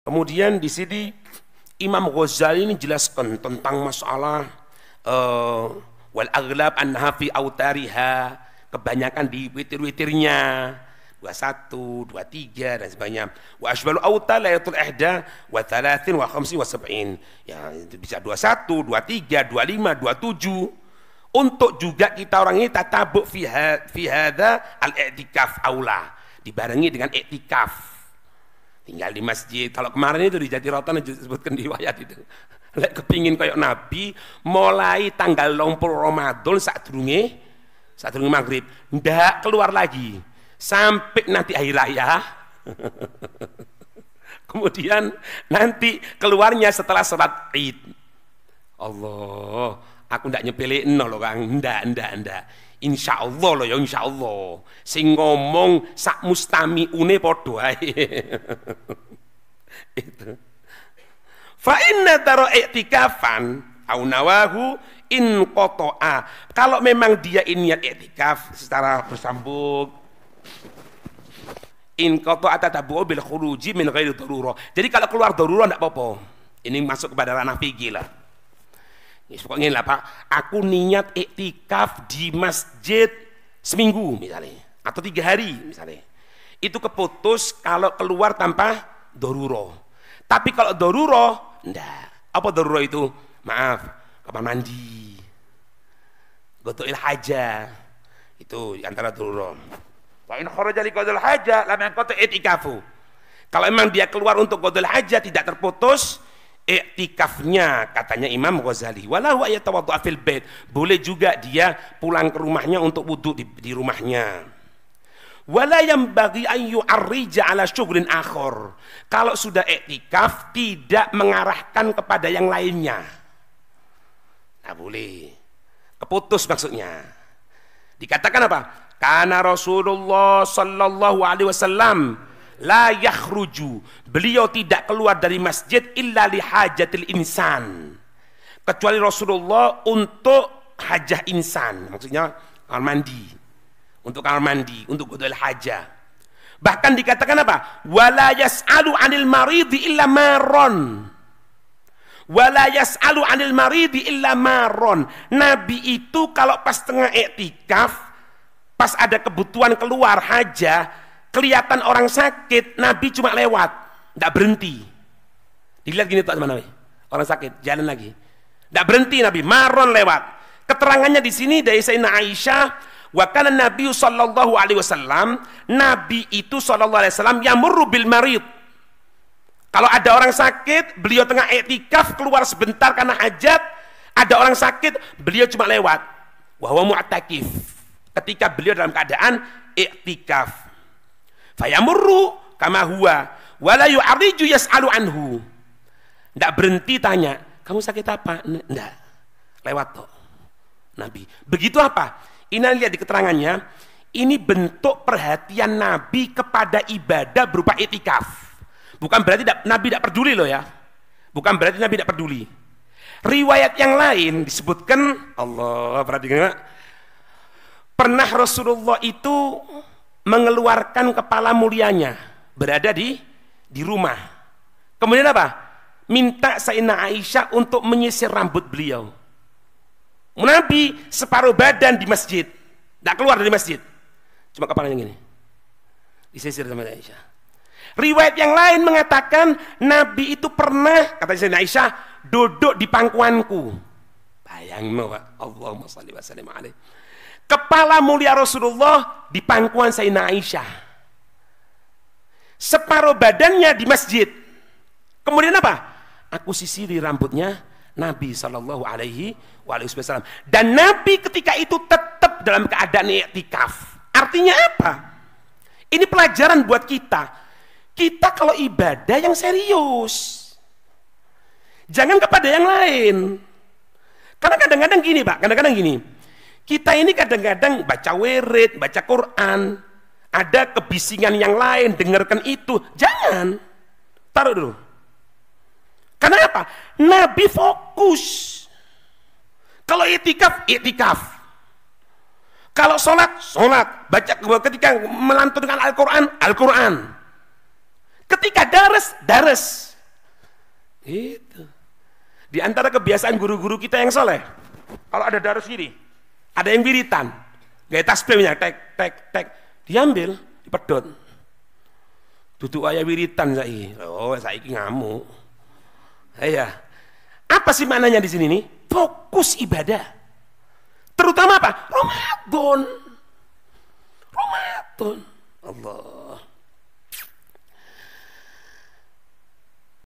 Kemudian di sini Imam Ghazali ini jelaskan tentang masalah wal aghlab annaha fi autariha, kebanyakan di witir-witirnya 21, 23 dan sebagainya. Wa asbalu autar layatul ihda wa 30 wa 50 wa 70. Ya, itu bisa 21, 23, 25, 27. Untuk juga kita orang ini tatabuk fi hadza al-i'tikaf aula, dibarengi dengan i'tikaf. Tinggal di masjid. Kalau kemarin itu di Jatirotan disebutkan di riwayat itu. Lek kepingin kayak Nabi mulai tanggal 20 Ramadan sadurunge maghrib ndak keluar lagi sampai nanti hari raya. Kemudian nanti keluarnya setelah sholat Id. Allah, aku ndak nyepelekno lho Kang, ndak. Insyaallah lho ya, insyaallah. Sing ngomong sak mustamiune padha ae. Itu. Fa inna taro i'tikafan au nawahu in qata'a. Kalau memang dia ini niat i'tikaf secara bersambung, in qata'a tatabu'u bil khuruji min ghairi darurah. Jadi kalau keluar darurah enggak apa-apa. Ini masuk kepada ranah fikih lah. Pokoknya lah Pak, aku niat iktikaf di masjid seminggu misalnya, atau 3 hari misalnya, itu keputus kalau keluar tanpa darurah. Tapi kalau darurah, enggak. Apa darurah itu? Maaf, kamar mandi, gotoil haja, itu antara darurah. Wa in kharaja li qadil haja lam yanqati i'tikafu. Kalau memang dia keluar untuk qadil haja tidak terputus i'tikafnya, katanya Imam Ghazali. Walau ayatawaddu fil bait, boleh juga dia pulang ke rumahnya untuk wudu di rumahnya. Wala yanbaghi an yu'arrija ala syughlin akhar. Kalau sudah i'tikaf tidak mengarahkan kepada yang lainnya. Nah, boleh. Keputus maksudnya. Dikatakan apa? Kana Rasulullah sallallahu alaihi wasallam la yakhruju, beliau tidak keluar dari masjid illa li hajatil insan, kecuali Rasulullah untuk hajah insan, maksudnya kamar mandi, untuk kamar mandi, untuk qadul hajah. Bahkan dikatakan apa? Wala yas'alu 'anil maridi illa marron. Wala yas'alu 'anil maridi illa marron. Nabi itu kalau pas tengah iktikaf, pas ada kebutuhan keluar hajah, kelihatan orang sakit, Nabi cuma lewat, tidak berhenti. Dilihat gini teman-teman, orang sakit jalan lagi, tidak berhenti Nabi, maron lewat. Keterangannya di sini dari Sayyidina Aisyah, wa kana Nabi sallallahu alaihi wasallam, Nabi itu sallallahu alaihi wasallam yamurru bil marid. Kalau ada orang sakit, beliau tengah i'tikaf keluar sebentar karena hajat, ada orang sakit, beliau cuma lewat. Wa huwa mu'takif. Ketika beliau dalam keadaan i'tikaf. Fayamurru kama huwa wala yu'arriju yas'alu anhu. Ndak berhenti tanya, kamu sakit apa? Ndak. Lewat toh. Nabi. Begitu apa? Ini lihat di keterangannya, ini bentuk perhatian Nabi kepada ibadah berupa i'tikaf. Bukan berarti Nabi tidak peduli loh ya. Bukan berarti Nabi tidak peduli. Riwayat yang lain disebutkan, Allah perhatikan, pernah Rasulullah itu mengeluarkan kepala mulianya berada di rumah. Kemudian apa? Minta Sayyidina Aisyah untuk menyisir rambut beliau. Nabi separuh badan di masjid, tidak keluar dari masjid, cuma kepalanya gini, disisir sama Aisyah. Riwayat yang lain mengatakan Nabi itu pernah, kata Sayyidina Aisyah, duduk di pangkuanku. Bayangin Pak, Allahumma shalli wa sallim alaihi. Kepala mulia Rasulullah di pangkuan Sayyidina Aisyah, separuh badannya di masjid. Kemudian apa? Aku sisiri rambutnya Nabi Shallallahu Alaihi Wasallam. Dan Nabi ketika itu tetap dalam keadaan i'tikaf. Artinya apa? Ini pelajaran buat kita. Kita kalau ibadah yang serius, jangan kepada yang lain. Karena kadang-kadang gini Pak, kadang-kadang gini. Kita ini kadang-kadang baca wirid, baca Quran, ada kebisingan yang lain, dengarkan itu. Jangan. Taruh dulu. Karena apa? Nabi fokus. Kalau i'tikaf, i'tikaf. Kalau sholat, sholat. Baca ketika melantunkan Al-Quran, Al-Quran. Ketika dares, dares. Itu. Di antara kebiasaan guru-guru kita yang soleh, kalau ada darus gini, ada yang wiritan, gaya tasbihnya, tek, tek, tek, diambil, dipedot. Duduk ayah wiritan saiki. Oh, saiki ngamuk. Iya. Apa sih maknanya di sini nih? Fokus ibadah. Terutama apa? Ramadan. Ramadan. Allah.